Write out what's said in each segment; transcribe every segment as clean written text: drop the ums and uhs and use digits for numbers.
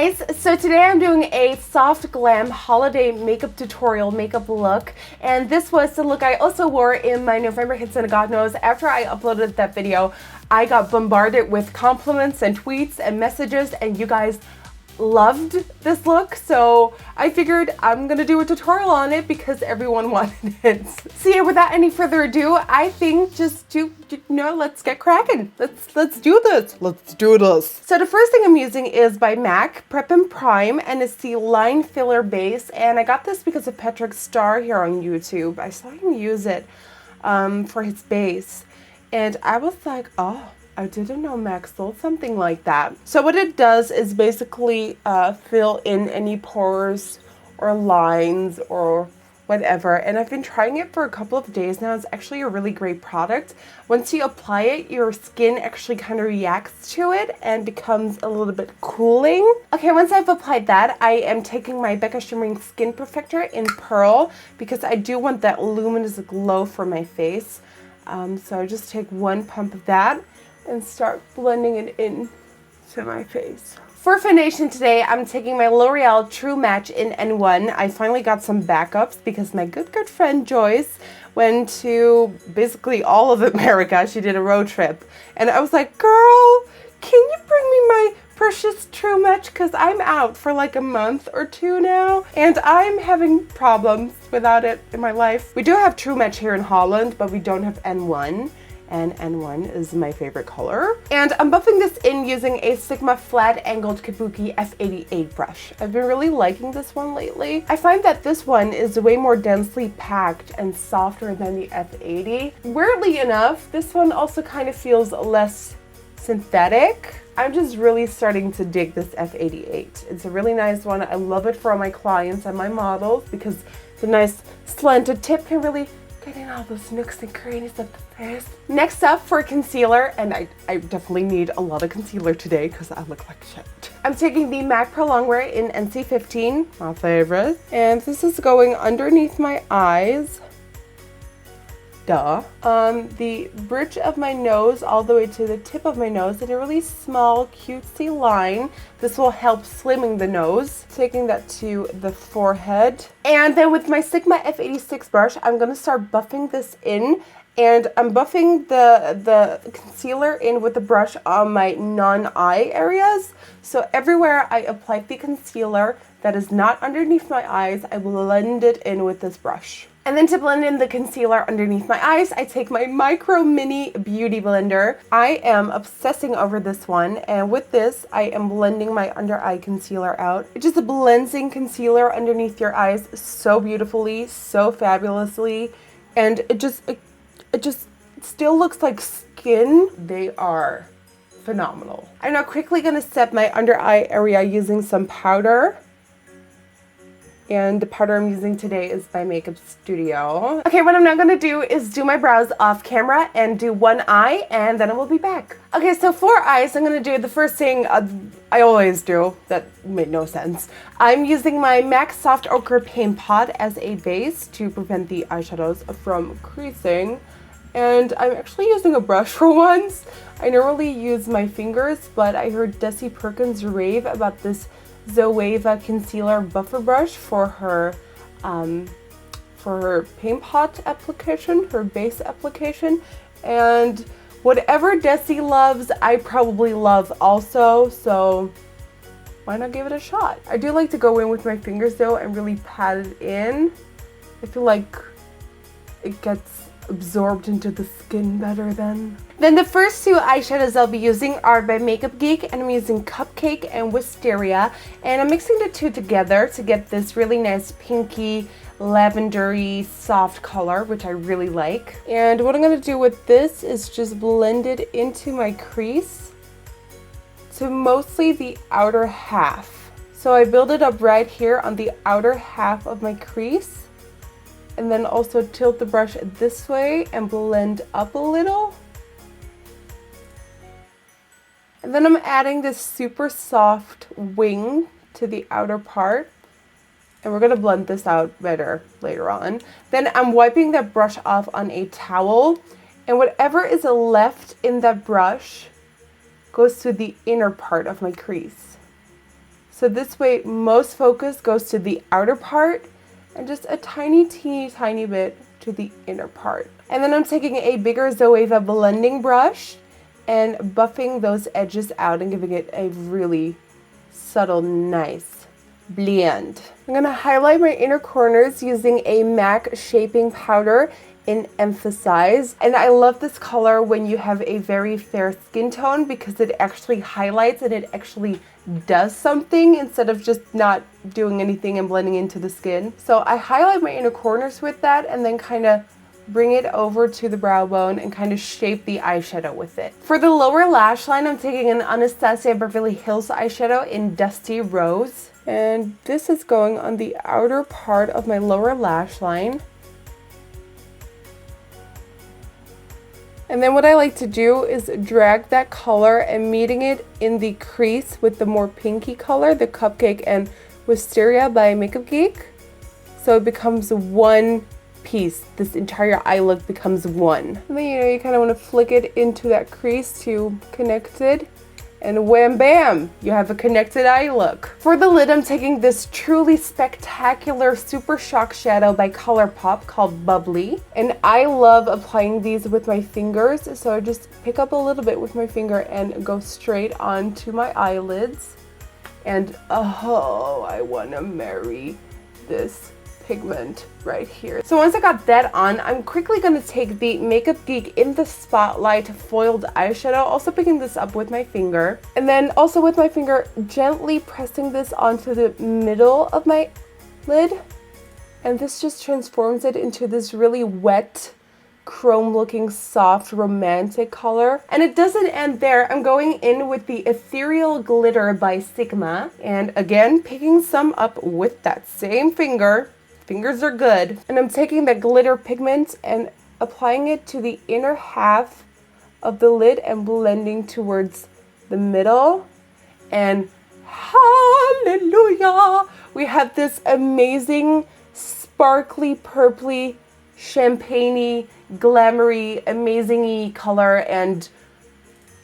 guys, so today I'm doing a soft glam holiday makeup tutorial makeup look, and this was the look I also wore in my November hits, and God knows after I uploaded that video I got bombarded with compliments and tweets and messages, and you guys loved this look, so I figured I'm gonna do a tutorial on it because everyone wanted it. So yeah, without any further ado, I think let's get cracking. Let's do this. Let's do this. So the first thing I'm using is by MAC Prep and Prime, and it's the line filler base, and I got this because of Patrick Starr here on YouTube. I saw him use it for his base, and I was like, oh, I didn't know MAC sold something like that. So what it does is basically fill in any pores or lines or whatever. And I've been trying it for a couple of days now. It's actually a really great product. Once you apply it, your skin actually kind of reacts to it and becomes a little bit cooling. Okay, once I've applied that, I am taking my Becca Shimmering Skin Perfector in Pearl because I do want that luminous glow for my face. So I just take one pump of that and start blending it in to my face. For foundation today, I'm taking my L'Oreal True Match in N1. I finally got some backups because my good friend Joyce went to basically all of America. She did a road trip. And I was like, girl, can you bring me my precious True Match? Because I'm out for like a month or two now, and I'm having problems without it in my life. We do have True Match here in Holland, but we don't have N1. And N1 is my favorite color. And I'm buffing this in using a Sigma flat angled Kabuki F88 brush. I've been really liking this one lately. I find that this one is way more densely packed and softer than the F80. Weirdly enough, this one also kind of feels less synthetic. I'm just really starting to dig this F88. It's a really nice one. I love it for all my clients and my models because the nice slanted tip can really get in all those nooks and crannies of the face. Next up for concealer, and I definitely need a lot of concealer today because I look like shit. I'm taking the MAC Pro Longwear in NC15, my favorite, and this is going underneath my eyes. Duh. The bridge of my nose all the way to the tip of my nose in a really small cutesy line. This will help slimming the nose. Taking that to the forehead. And then with my Sigma F86 brush, I'm going to start buffing this in. And I'm buffing the concealer in with the brush on my non-eye areas. So everywhere I apply the concealer that is not underneath my eyes, I will blend it in with this brush. And then to blend in the concealer underneath my eyes, I take my Micro Mini Beauty Blender. I am obsessing over this one, and with this, I am blending my under eye concealer out. It just blends in concealer underneath your eyes so beautifully, so fabulously, and it just still looks like skin. They are phenomenal. I'm now quickly gonna set my under eye area using some powder. And the powder I'm using today is by Makeup Studio. Okay, what I'm now gonna do is do my brows off camera and do one eye, and then I will be back. Okay, so for eyes, I'm gonna do the first thing I always do. That made no sense. I'm using my MAC Soft Ochre Paint Pot as a base to prevent the eyeshadows from creasing. And I'm actually using a brush for once. I normally use my fingers, but I heard Desi Perkins rave about this Zoeva concealer buffer brush for her paint pot application, her base application, and whatever Desi loves, I probably love also, so why not give it a shot? I do like to go in with my fingers though and really pat it in. I feel like it gets absorbed into the skin better then. Then the first two eyeshadows I'll be using are by Makeup Geek, and I'm using Cupcake and Wisteria, and I'm mixing the two together to get this really nice pinky, lavendery, soft color, which I really like. And what I'm going to do with this is just blend it into my crease to mostly the outer half. So I build it up right here on the outer half of my crease, and then also tilt the brush this way and blend up a little. And then I'm adding this super soft wing to the outer part, and we're gonna blend this out better later on. Then I'm wiping that brush off on a towel, and whatever is left in that brush goes to the inner part of my crease. So this way, most focus goes to the outer part and just a teeny tiny bit to the inner part. And then I'm taking a bigger Zoeva blending brush and buffing those edges out and giving it a really subtle, nice blend. I'm gonna highlight my inner corners using a MAC shaping powder in Emphasize. And I love this color when you have a very fair skin tone because it actually highlights and it actually does something instead of just not doing anything and blending into the skin. So I highlight my inner corners with that and then kind of bring it over to the brow bone and kind of shape the eyeshadow with it. For the lower lash line, I'm taking an Anastasia Beverly Hills eyeshadow in Dusty Rose. And this is going on the outer part of my lower lash line. And then what I like to do is drag that color and meeting it in the crease with the more pinky color, the Cupcake and Wisteria by Makeup Geek. So it becomes one piece. This entire eye look becomes one. And then, you kind of want to flick it into that crease to connect it. And wham bam, you have a connected eye look. For the lid, I'm taking this truly spectacular Super Shock shadow by ColourPop called Bubbly. And I love applying these with my fingers, so I just pick up a little bit with my finger and go straight onto my eyelids. And oh, I wanna marry this pigment right here. So once I got that on, I'm quickly going to take the Makeup Geek In the Spotlight foiled eyeshadow, also picking this up with my finger, and then also with my finger gently pressing this onto the middle of my lid, and this just transforms it into this really wet, chrome looking soft romantic color. And it doesn't end there. I'm going in with the Ethereal Glitter by Sigma, and again picking some up with that same finger. Fingers are good. And I'm taking the glitter pigment and applying it to the inner half of the lid and blending towards the middle. And hallelujah! We have this amazing, sparkly, purpley, champagne-y, glamoury, amazing-y color, and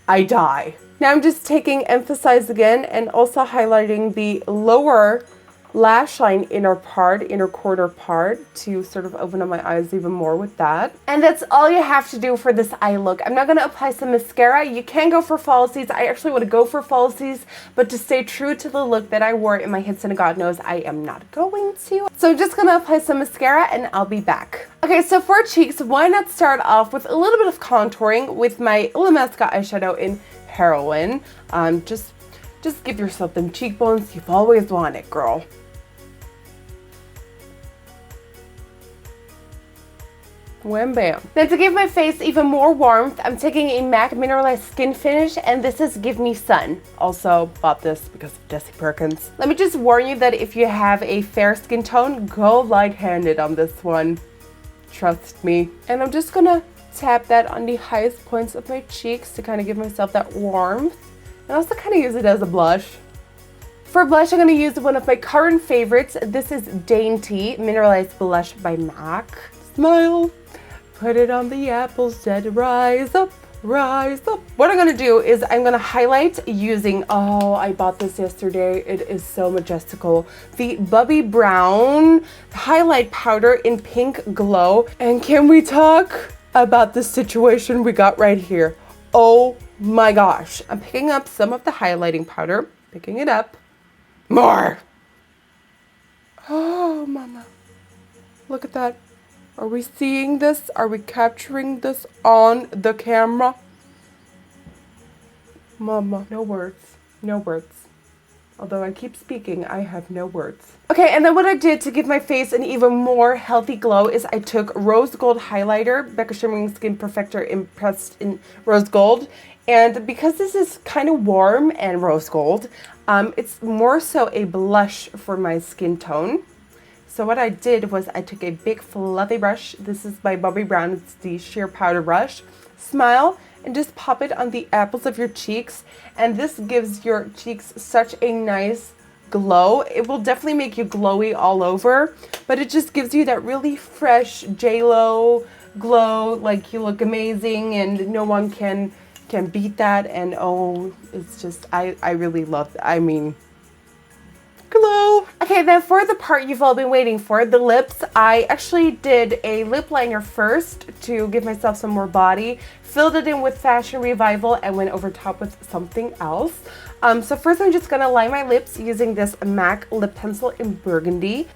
I die. Now I'm just taking Emphasize again and also highlighting the lower lash line inner corner part to sort of open up my eyes even more with that. And that's all you have to do for this eye look. I'm not going to apply some mascara. You can go for falsies. I actually want to go for falsies, but to stay true to the look that I wore in my Hits and God Knows, I am not going to. So I'm just going to apply some mascara and I'll be back. Okay, so for cheeks, why not start off with a little bit of contouring with my Illamasqua eyeshadow in Heroin. Just give yourself them cheekbones you've always wanted, girl. Wham bam. Then to give my face even more warmth, I'm taking a MAC Mineralized Skin Finish, and this is Give Me Sun. Also bought this because of Jessie Perkins. Let me just warn you that if you have a fair skin tone, go light-handed on this one. Trust me. And I'm just gonna tap that on the highest points of my cheeks to kind of give myself that warmth. And also kind of use it as a blush. For blush, I'm going to use one of my current favorites. This is Dainty Mineralized Blush by MAC. Smile. Put it on the apples that rise up, rise up. What I'm going to do is I'm going to highlight using, oh, I bought this yesterday. It is so majestical. The Bobbi Brown highlight powder in Pink Glow. And can we talk about the situation we got right here? Oh my gosh. I'm picking up some of the highlighting powder, picking it up. More. Oh, mama. Look at that. Are we seeing this? Are we capturing this on the camera? Mama, no words. No words. Although I keep speaking, I have no words. Okay, and then what I did to give my face an even more healthy glow is I took Rose Gold highlighter, Becca Shimmering Skin Perfector impressed in Rose Gold. And because this is kind of warm and rose gold, it's more so a blush for my skin tone. So what I did was I took a big fluffy brush. This is by Bobbi Brown. It's the sheer powder brush. Smile and just pop it on the apples of your cheeks. And this gives your cheeks such a nice glow. It will definitely make you glowy all over, but it just gives you that really fresh J-Lo glow. Like you look amazing and no one can beat that. And oh, it's just, I really love it. I mean, Okay, then for the part you've all been waiting for, the lips, I actually did a lip liner first to give myself some more body, filled it in with Fashion Revival, and went over top with something else. So first I'm just gonna line my lips using this MAC lip pencil in burgundy.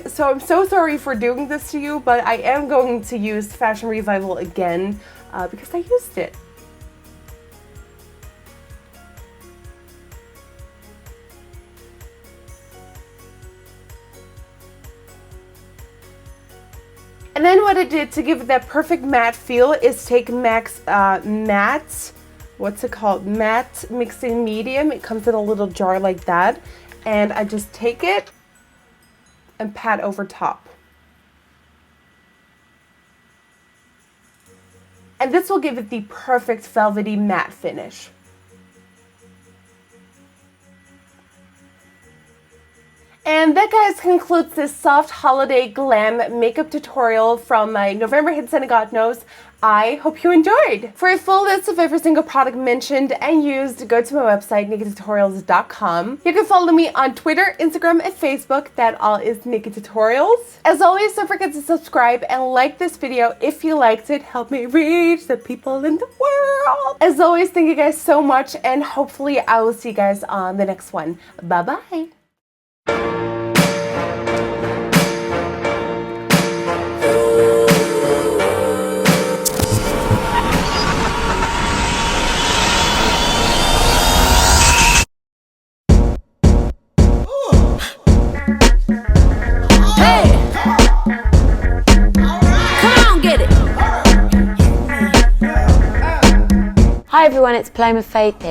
So I'm so sorry for doing this to you, but I am going to use Fashion Revival again because I used it. And then what I did to give it that perfect matte feel is take MAC's matte, what's it called? Matte Mixing Medium. It comes in a little jar like that. And I just take it and pat over top. And this will give it the perfect velvety matte finish. And that, guys, concludes this soft holiday glam makeup tutorial from my November hits and God knows. I hope you enjoyed. For a full list of every single product mentioned and used, go to my website, NikkieTutorials.com. You can follow me on Twitter, Instagram, and Facebook. That all is NikkieTutorials. As always, don't forget to subscribe and like this video if you liked it. Help me reach the people in the world. As always, thank you guys so much, and hopefully I will see you guys on the next one. Bye-bye. Hi everyone, it's Play with Faith here.